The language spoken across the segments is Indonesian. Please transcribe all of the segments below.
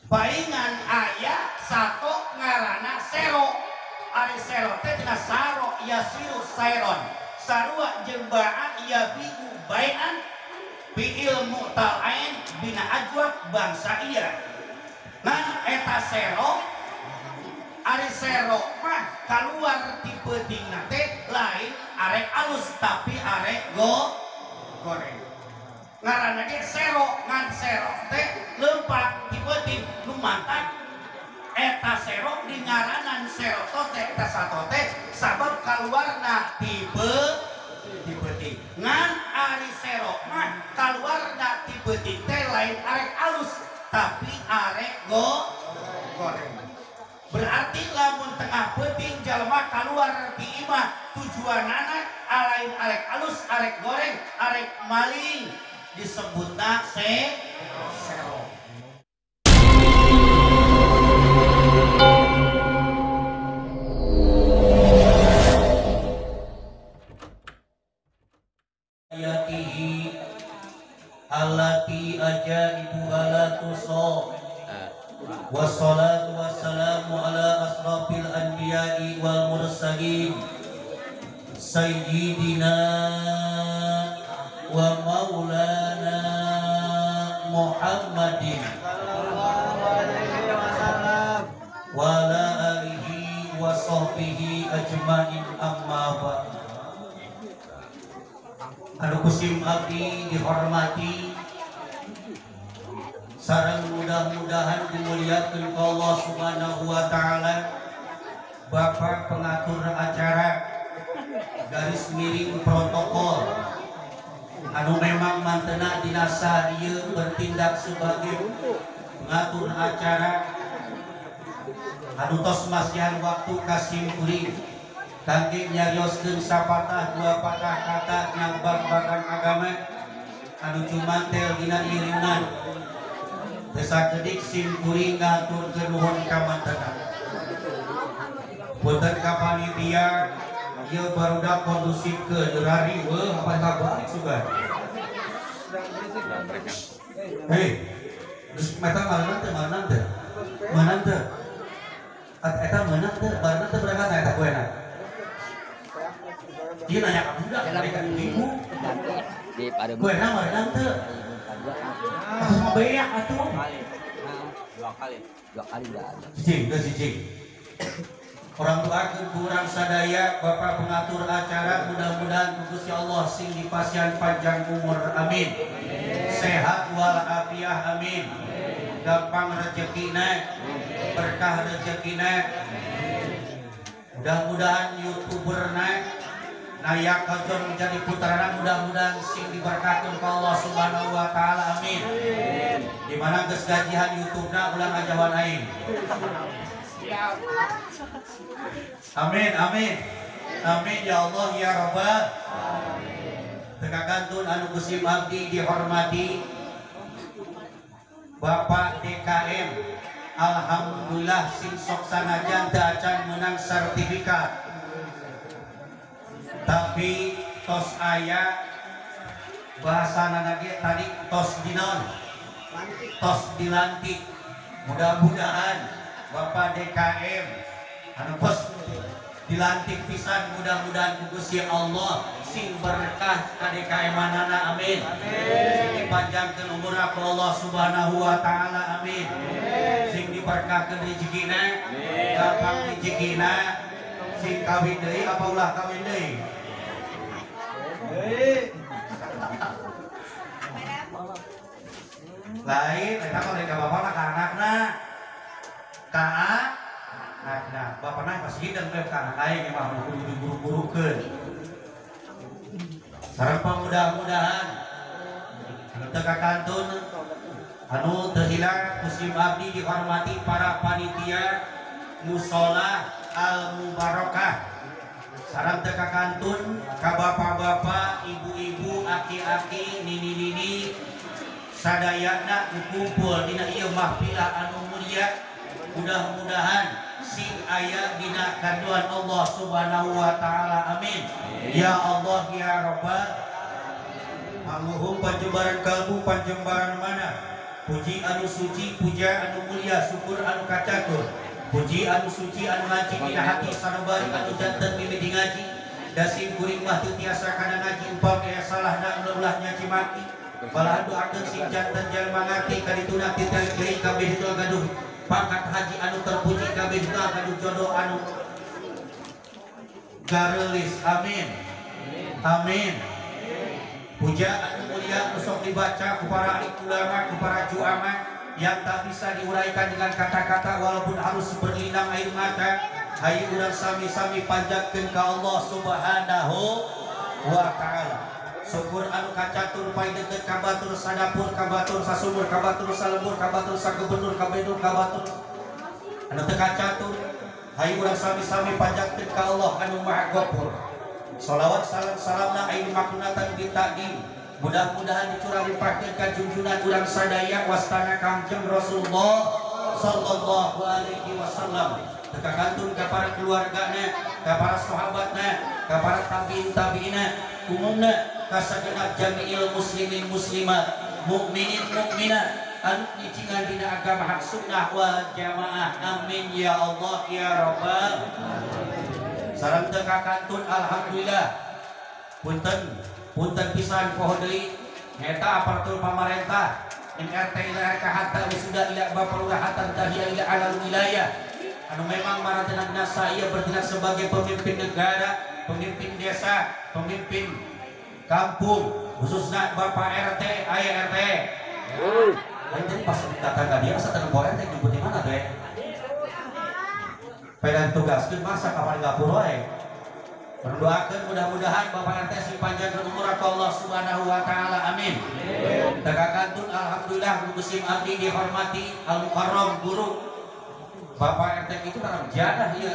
paingan ayah satu ngarana sero. Ari sero teh tina saro yasiru sairon. Sarua jeung ba'an yabiu bai'an bi ilmu tal'ain bina ajwab bangsa iya. Ngan eta sero ari sero mah keluar ti peutingna teh lain arek alus tapi arek goreng. Ngaranna ge sero, ngan sero teh leumpang ti peuting nu mantap. Eta sero di ngaranan sero teh eta sato teh sabab kaluarna ti peuting. Ngan ari sero mah kaluarna ti peuting teh lain arek alus tapi arek goreng. Berarti lamun tengah peuting jalma kaluar ti imah tujuanana alain arek alus, arek goreng, arek maling disebutna sero. Ayatihi allati ajaibu ala tuso wassalatu wassalamu ala asrafil anbiya'i wal mursalin sayyidina wa maulana Muhammadin wa ala alihi wa sahbihi ajma'in amma ba'd. Anu kusim abdi dihormati sareng mudah-mudahan dimuliakeun ku Allah Subhanahu wa taala. Bapak pengatur acara garis miring protokol anu memang mantena dinasa ieu bertindak sebagai pengatur acara anu tos masihan waktu kasim kuring kangge nyarioskeun sapatah dua patah kata nyambang bakan agama anu cumantel dina iriunan sakedik sim kuring ngaturkeun nuhun ka mantena. Punten ka panitia ieu barudak kondusifkeun rari weuh apa kabar sugan. Hei, geus meta mana teh? Eta meunang teh, barna teh berangkat eta kuena. Ieu nanya ka budak dari ka ibu. Di Padang. Kuena meunang teh. Harus membayar atuh. Dua kali enggak ada. Cicing. Orang doakeun kurang sadaya Bapak pengatur acara mudah-mudahan Gusti Allah sing dipasihan panjang umur amin. Sehat wal afiah amin. Gampang rezekina, berkah rezekina. Mudah-mudahan YouTuberna nayak kajon menjadi putrana mudah-mudahan sing diberkakeun ku Allah Subhanahu wa taala amin. Di mana geus gajihan YouTube-na ulang ajawan aing. Amin ya Allah ya Rabbal Tegakantun anu kusim abdi dihormati Bapak DKM. Alhamdulillah sing sok sanajan teu acan menang sertifikat tapi tos aya bahasana lagi tadi tos dinon tos dilantik. Mudah-mudahan Bapak DKM anu tos dilantik pisan mudah-mudahan Gusti Allah sing berkah ka DKM manana amin. Sing dipanjangkeun umurna ku Allah Subhanahu wa taala amin. Sing diberkahkeun rezekina gampang rezekina sing kawin deui apa ulah kawin deui. Lain eta mah ka bapana ka anakna. Ka anakna bapana pasti hideung teh ka anak aing mah kudu diburu-burukeun. Sareng mudah-mudahan anu teu kakantun anu teu hilang kusim abdi dihormati para panitia mushola al mubarakah. Sareng teu kakantun ka bapak-bapak, ibu-ibu, aki-aki, nini-nini sadayana kumpul dina ieu mahfilah anu mulia. Mudah-mudahan sing aya dina kaduan Allah Subhanahu wa taala amin. Ya Allah ya Rabbal Panguhum panjembaran kalbu panjembaran mana puji anu suci, puja anu mulia, syukur anu kacatur, puji anu suci anu ngaji dina hati sanubari anu janten mimiti ngaji dasim kuring mah teu tiasa kana ngaji upami aya salahna ulah nyaci maki balahan doakeun sing janten jalma ngati kadituna titel kiai kabeh itu gaduh pangkat haji anu terpuji kabeh itu gaduh jodoh anu garelis amin amin. Puja anu mulia usok dibaca kepada ulama, kepada juama yang tak bisa diuraikan dengan kata-kata walaupun harus berlinang air mata. Hayu urang sami-sami panjatkeun ka Allah Subhanahu wa taala. Syukur anu kacatur pai deukeut ka batur sadapur, ka batur sasumur, ka batur salembur, ka batur sagubernur, ka bedul, ka batur anu teu kacatur. Hayu urang sami-sami panjatkeun ka Allah anu Maha Ghafur. Salawat salam salamna ainu makunatan bitaqdim. Mudah-mudahan dicurah limpahkeun ka junjungan urang sadaya wastana Kangjeng Rasulullah sallallahu alaihi wasallam. Teka kantun ka para keluargana, ka para sahabatna, ka para tabi'in tabi'ina, umumna ka sagenap jami'il muslimin muslimat, mukminin mukminat anu nyicingan dina agama hak sunnah wal jamaah. Amin ya Allah ya rabbal alamin. Sareng teka kantun alhamdulillah punten pisan poho deui eta aparatur pamarentah MRT ila RKH wisuda ila bapalurahatan tahiyah ila alal wilayah anu memang maratenagna saya bertindak sebagai pemimpin negara, pemimpin desa, pemimpin kampung, khususnya Bapak RT, Ayah RT. Lain pas datang dia asa tenang RT jemput di mana teh? Pedan tugaskeun masa kapan gapur wae. Berdoakeun mudah-mudahan Bapak RT sing panjangkeun umur ka Allah Subhanahu wa taala. Amin. Tegakantun alhamdulillah musim abdi dihormati al mukarram guru. Bapak RT itu dalam jadah ieu.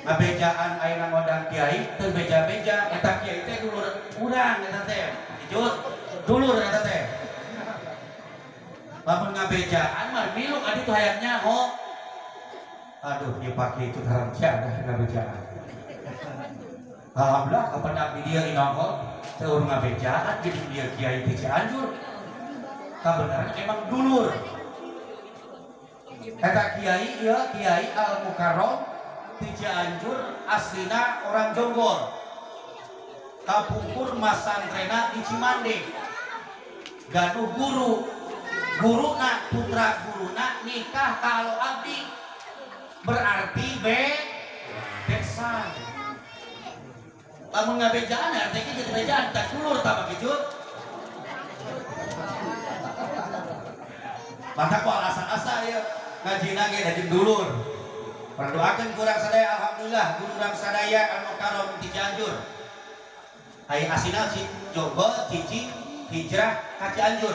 Ngabejaan ayeuna ngodang kiai teu beja-beja eta kiai teh dulur urang eta teh. Ijut dulur eta teh. Lamun ngabejaan mah milu adi tuh hayang nyaho. Aduh, dia pakai itu dalam jadah ngabejaan. Alhamdulillah kapan abdi dia inongkol teu ngabejaan jadi dia kiai di Cianjur. Kabenaran emang dulur. Eta kiai ieu Kiai Al Mukarram di Cianjur aslina orang Jonggol. Kapungkur masantrena di Cimande. Gaduh guruna putra guruna nikah kalau abdi berarti besan. Lamun ngabejaan artinya jadi bejaan tak dulur tak begitu. Mata ku alasan-asa ya ngaji nage dari dulur. Berdoakan kurang sadaya alhamdulillah guru urang sadaya anu karom di Cianjur. Ai asina si Jogo cici hijrah ka Cianjur.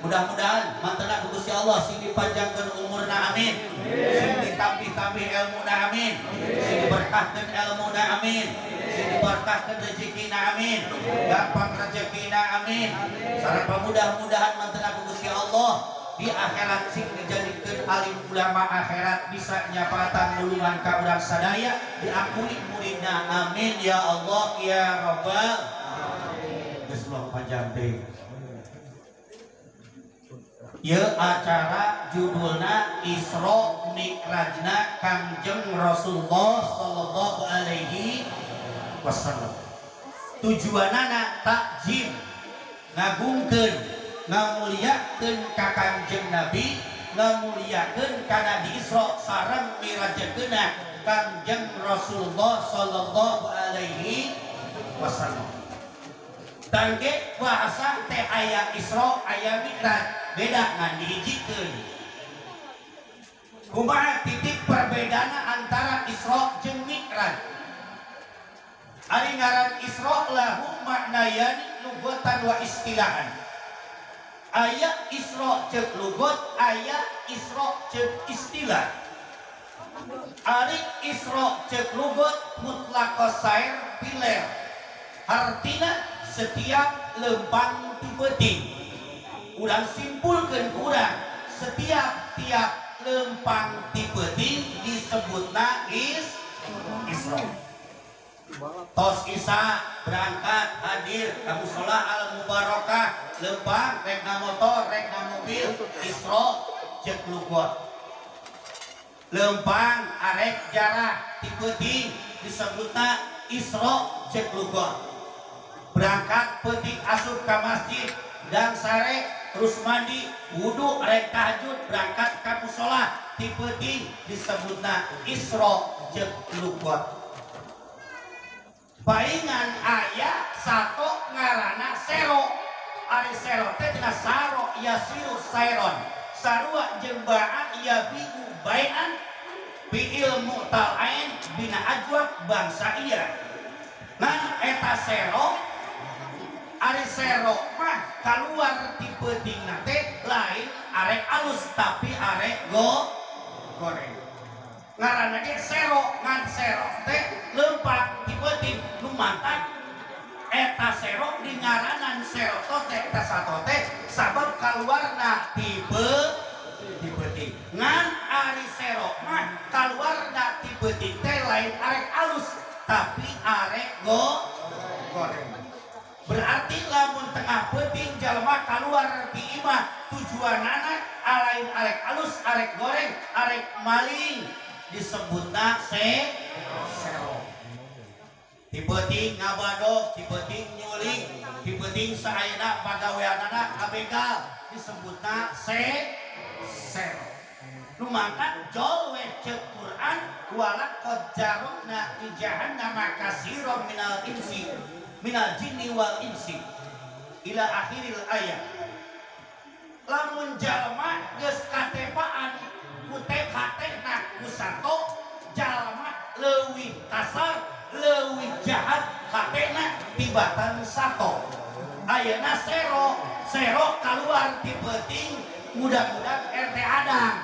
Mudah-mudahan mantena ku Gusti Allah sing dipanjangkeun umurna amin. Sing ditambih-tambih ilmuna amin. Sing diberkahkeun ilmuna amin. Sing diberkahkeun rezekina amin. Gampang rezekina amin. Sareng mudah-mudahan mantena ku Gusti Allah di akhirat sing dijadikeun alim ulama akhirat bisa nyapatan nulungan ka urang sadaya diampuni muridna amin ya Allah ya rabbal alamin. Geus panjang teh. Ieu acara judulna Isra Mi'rajna Kangjeng Rasulullah sallallahu alaihi wasallam. Tujuanana takjim ngagungkeun ngamuliakeun ka Kangjeng Nabi, ngamuliakeun kana di Isra sareng Mi'rajkeunna Kangjeng Rasulullah sallallahu alaihi wasallam. Tangge bahasa teh aya Isra aya Mi'raj beda ngan dihijikeun. Kumaha titik perbedaana antara Isra jeung Mi'raj? Ari ngaran Isra lahu maknayan lugatan wa istilahan. Aya Isra ceuk lugot, aya Isra ceuk istilah. Ari Isra ceuk lugot mutlaqos sair piler. Artina setiap lempang ti peuting. Urang simpulkeun urang setiap tiap lempang ti peuting disebutna Isra. tos isa berangkat hadir ka mushola al mubarakah lempang rek na motor rek na mobil isro cek lugot lempang arek jarah ti peuting disebutna isro cek lugot berangkat peuting asup ka masjid dan sare terus mandi wudu rek tahajud berangkat ka mushola ti peuting disebutna isro cek lugot paingan aya sato ngarana sero ari sero teh tina saro yasiru sairon sarua jeung baa ieu biu baian fiil mu'talain bina ajwab bangsa iya ngan eta sero ari sero mah kaluar ti peutingna teh lain arek alus tapi arek goreng ngaranna ge sero ngan sero teh leumpang ti peuting nu mantap eta sero di ngaranan sero teh eta sato teh sabab kaluarna ti peuting ngan ari sero mah kaluarna ti peuting teh lain arek alus tapi arek goreng berarti lamun tengah peuting jalma kaluar ti imah tujuanana alain arek alus arek goreng arek maling disebutna sero ti peuting ngabadog ti peuting nyuling ti peuting saayana pagaweanana abegal disebutna sero nu mangkat jol we ceuk Quran walak qad jarabna fi jahannam katsiran minal jinni wal insi ila akhiril ayat lamun jalma geus katepaan ku teh hatena ku sato jalma leuwih kasar leuwih jahat hatena tibatan sato ayeuna sero kaluar ti peuting budak-budak RT Adang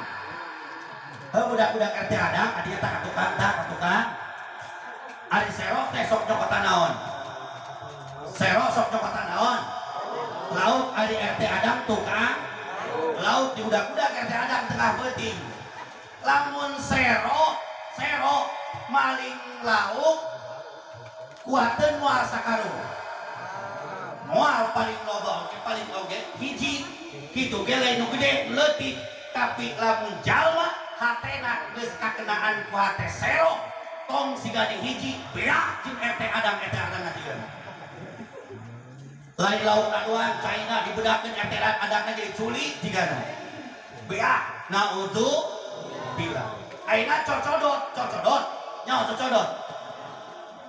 budak-budak RT Adang adinya tak tukang ari sero teh sok nyokotan naon sero sok nyokotan naon laut ari RT Adang tukang laut di budak-budak RT Adang tengah peuting lamun sero maling lauk kuateun moal sakaru moal paling loba oge paling oge hiji kitu ge lain nu gede leutik tapi lamun jalma hatena geus kakenaan ku hate sero tong sigani hiji beak jeung RT Adang ngatigeun lain lauk aduan China dibedakeun RT Adang jadi culi jigana beak naudzubillah ayeuna cocodot nyaho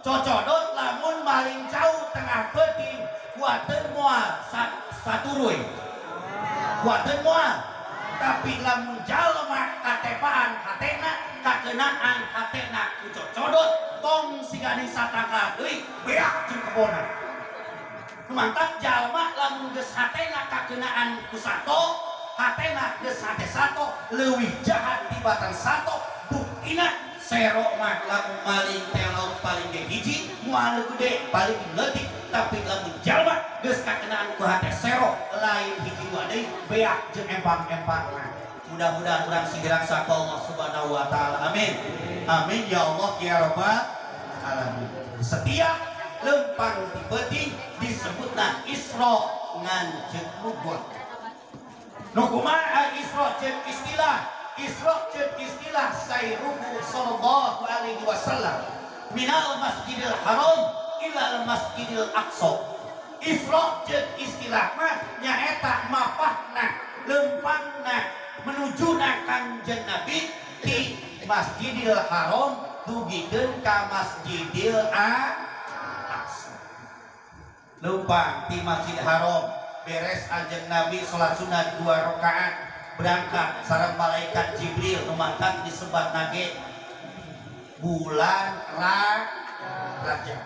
cocodot lamun maling jauh tengah peuting kuateun moal saturuy kuateun moal tapi lamun jalma katepaan hatena kakenaan hatena ku cocodot tong sigani satangka deui beak jeung kebona mantap jalma lamun geus hatena kakenaan ku sato hatena geus hate sato leuwih jahat tibatan sato buktina sero mah lamun maling teh laut paling ge hiji moal gede paling leutik tapi lamun jalma geus kakenaan ku hate sero lain hiji dua deui beak jeung empang-empang mudah-mudahan urang sigarang saka Allah Subhanahu wa taala amin amin ya Allah ya rabbal alamin setiap lempang ti peuting disebutna isra ngan ceuk lugot nu kumaha isra ceuk istilah sayruhu sallallahu alaihi wasallam minal masjidil haram ilal masjidil aqsa isra ceuk istilah mah nyaeta mapahna lempangna menujuna kanjeng Nabi ti masjidil haram dugikeun ka masjidil aqsa lempang ti masjidil haram beres anjeng Nabi salat sunat 2 rakaat berangkat sareng malaikat Jibril numantan disebat nage bulan Rajab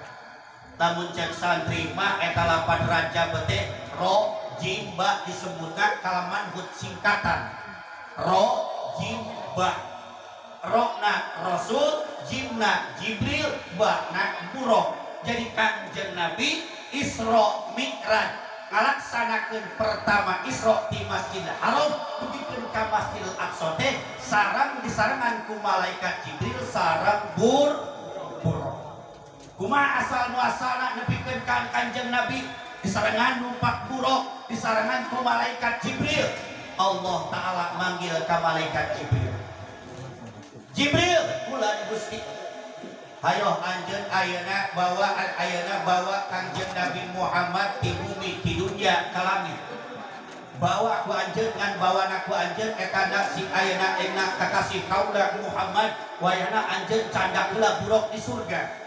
namun cek santri mah eta lapan Rajab bete ro jimba disebutkan kalaman hut singkatan ro jimba rokna Rasul jimna Jibril bakna buruk jadi kanjeng Nabi Isra Mi'raj ngalaksanakeun pertama Isra di Masjidil Haram dugikeun ka Masjidil Aqsa teh sareng disarengan ku malaikat Jibril sareng buruk kumaha asal muasalna nepikeun ka Kanjeng Nabi disarangan numpak buruk, disarangan ku malaikat Jibril. Allah Ta'ala manggil ka malaikat Jibril. Jibril, ulah Gusti. Hayo anjeun ayeuna bawa Kanjeng Nabi Muhammad ti bumi ti dunya ka langit. Bawa ku anjeun ngan bawana ku anjeun eta si ayeuna enak kakasih kaula Muhammad wayana anjeun candak heula buruk di surga.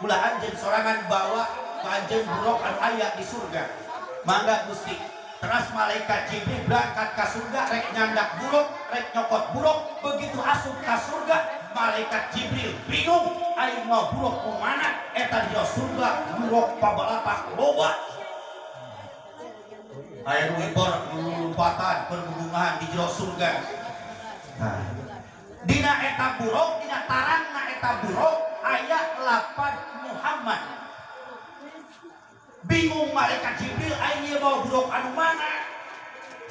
Ulah anjeun sorangan bawa ku anjeun buruk anu aya di surga. Mangga Gusti. Terus malaikat Jibril berangkat ke surga rek nyandak buruk, rek nyokot buruk. Begitu asup ke surga, malaikat Jibril bingung aing mau buruk ku mana eta di surga buruk pabalapak loba. Aya nu impor lompatan berbungahan di jero surga. Nah, dina eta buruk, dina tarangna eta buruk aya lapan Muhammad. Bingung malaikat Jibril aing mau buruk anu mana?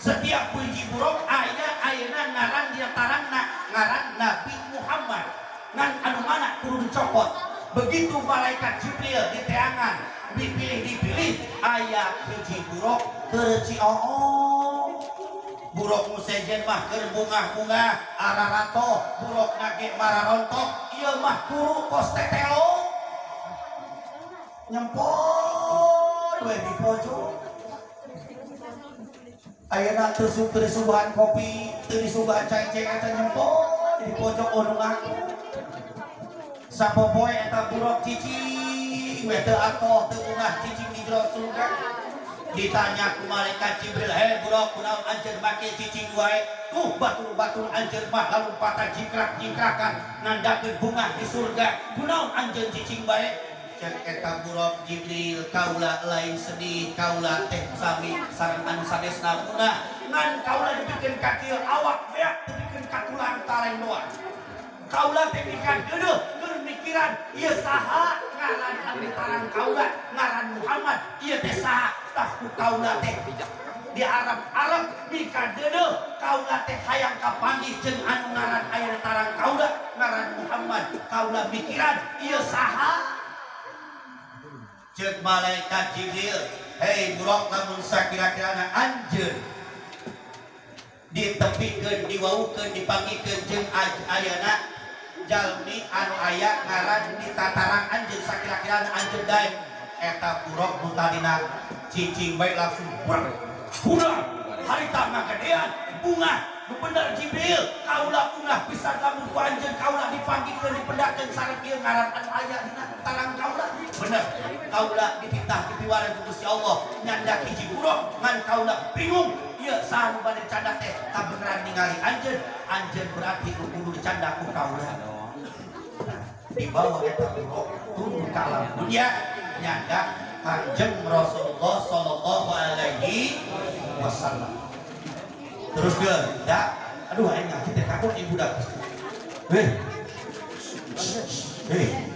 Setiap puji buruk ayeuna ngaran dia tarangna ngaran Nabi Muhammad. Ngan anu mana kudu dicokot. Begitu malaikat Jibril diteangan dipilih aya hiji buruk keur Cioo. Buruk musejen mah keur bunga-bunga ararato, buruk nage mararontok, ieu mah kuru kos tetelo. Nyempol we di pojok. Ayeuna teu disuguhan kopi, teu disuguhan cai-cai eta nyempol di pojok anu ngaku. Sapopoe eta buruk cicing we teu atoh teu ungah cicing di jero surga. Ditanya ku malaikat Jibril, "Hei buruk, kunaon anjeun make cicing wae?" Batul-batul anjeun mah lalumpatan jingkrak-jingkrakan nandakeun bunga di surga. Kunaon anjeun cicing bae? Cek eta buruk Jibril, kaula lain sedih, kaula teh sami sareng anu sanesna munah. Ngan kaula dipikeun ka kieu awak beak dipikeun ka tulang tareng doang. Kaula teh pikan geudeuh keur mikiran ieu saha ngaran anu tarang kaula ngaran Muhammad, ieu teh saha tah ku kaula teh di Arab mikan geudeuh kaula teh hayang kapanggih jeung anu ngaran aya tarang kaula ngaran Muhammad. Kaula mikiran ieu saha? Cek malaikat Jibril, "Hei buruk, lamun sakira-kirana anjeun ditepikeun, diwaukeun, dipanggikeun jeung ayeuna jalmi anu aya ngaran di tatarang anjeun sakira-kirana anjeun daek eta buruk nu tadina cicing bae langsung kurang harita ngagedean bunga nu bener Jibril kaula ungah pisan lamun ku anjeun kaula dipanggikeun dipendakeun sareng ieu ngaran anu aya dina tarang kaula bener kaula dititah dipiwaran ku Gusti Allah nyandak hiji buruk ngan kaula bingung ieu saha nu bade candak teh kabeneran ningali anjeun berarti kudu dicandak ku kaula dibawa eta buruk turun ka alam dunya nyandak Kanjeng Rasulullah sallallahu alaihi wasallam. Terus ke dak aduh aing ngaji teh kakun ibu dak heh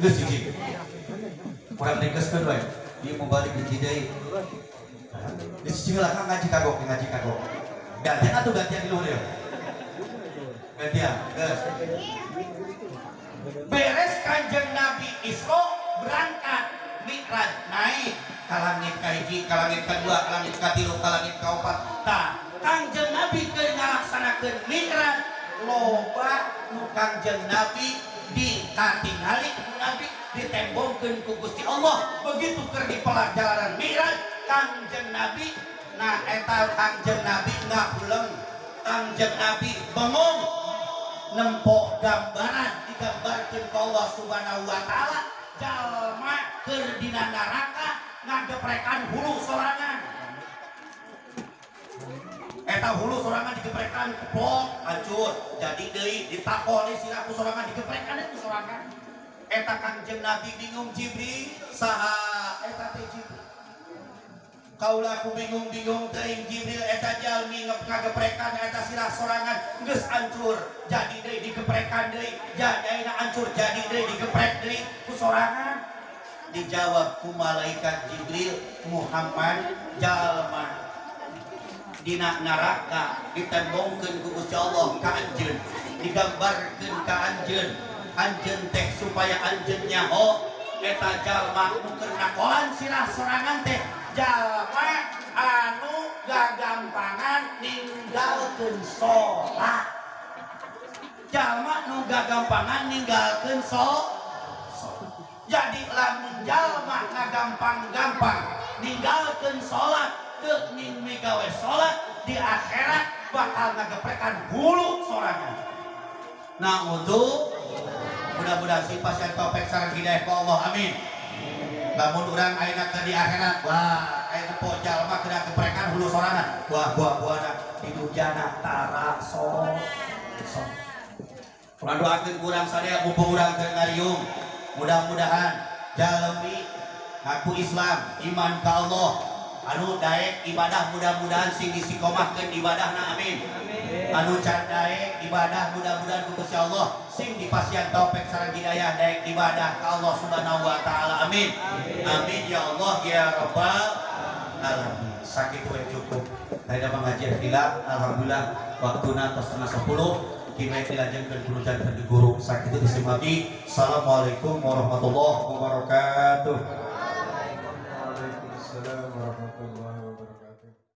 geus hiji urang ringkeskeun wae ieu mau balik di deui geus hiji lakang ngaji kagok gantian atuh gantian di luhur ya gantian geus beres Kanjeng Nabi Isra berangkat Mi'raj naik ka langit ka hiji ka langit kadua ka langit katilu ka langit kaopat tah Kanjeng Nabi keur ngalaksanakeun Mi'raj loba nu Kanjeng Nabi dikatingali ku Nabi ditembongkeun ku Gusti Allah begitu keur di perjalanan Mi'raj Kanjeng Nabi nah eta Kanjeng Nabi ngahuleung Kanjeng Nabi bengong nempok gambaran digambarkeun ku Allah Subhanahu wa taala jalma keur dina neraka ngageprekan hulu sorangan eta hulu sorangan digeprekan keplok hancur jadi deui ditakoni siraku sorangan digeprekan itu sorangan eta Kanjeng Nabi bingung Jibril saha eta teh Jibril kaula ku bingung teuing Jibril eta jalmi ngageprekan eta sirah sorangan geus hancur jadi deui digeprekan deui jadinya hancur jadi deui digeprek deui ku sorangan dijawab ku malaikat Jibril Muhammad jalma dina neraka ditembongkeun ku Gusti Allah ka anjeun digambarkeun ka anjeun teh supaya anjeun nyaho eta jalma nu keur nakoan sirah sorangan teh jalma anu gagampangan ninggalkeun salat. Jalma nu gagampangan ninggalkeun salat. Jadi lamun jalma ngagampang-gampang ninggalkeun salat teu ning migawe salat di akhirat bakal ngageprekan hulu sorangan. Nah untuk mudah-mudahan si pasien topek sareng hidayah ku Allah amin. Lamun urang ayeuna ke di akhirat wah aya po jalma kena geprekan hulu sorangan. Wah buah-buahna hidupna tara so. Urang doakeun urang sadaya mumpung urang keur ngariung. Mudah-mudahan jalmi ngaku Islam iman ka Allah anu daek ibadah mudah-mudahan sing disikomahkeun ibadahna amin. Anu can daek ibadah mudah-mudahan ku Gusti Allah sing dipasihan taufik sareng hidayah daek ibadah ka Allah Subhanahu wa taala amin. Amin ya Allah ya rabbal alamin. Sakitu we cukup. Daya mengaji hilal alhamdulillah waktuna tos 9:10 kimai dilajengkeun kudu janten di guru sakitu disimami. Assalamualaikum warahmatullahi wabarakatuh.